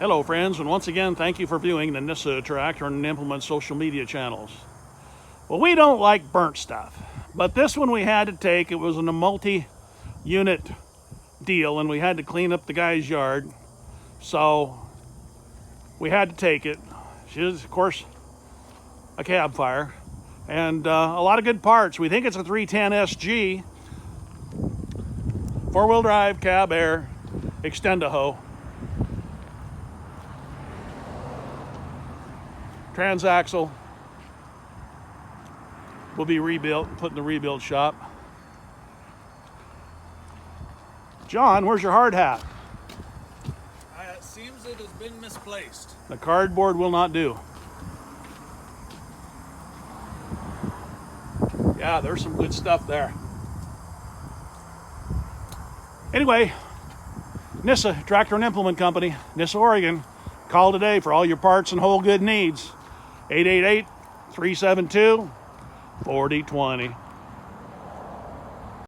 Hello friends, and once again thank you for viewing the NISA Tractor and Implement social media channels. Well, we don't like burnt stuff, but this one we had to take. It was in a multi-unit deal and we had to clean up the guy's yard, so we had to take it. She is, of course, a cab fire and a lot of good parts. We think it's a 310 SG, four-wheel drive, cab air, extend-a-hoe. Transaxle will be rebuilt and put in the rebuild shop. John, where's your hard hat? It seems it has been misplaced. The cardboard will not do. Yeah, there's some good stuff there. Anyway, NISA Tractor and Implement Company, NISA, Oregon. Call today for all your parts and whole good needs. 888-372-4020.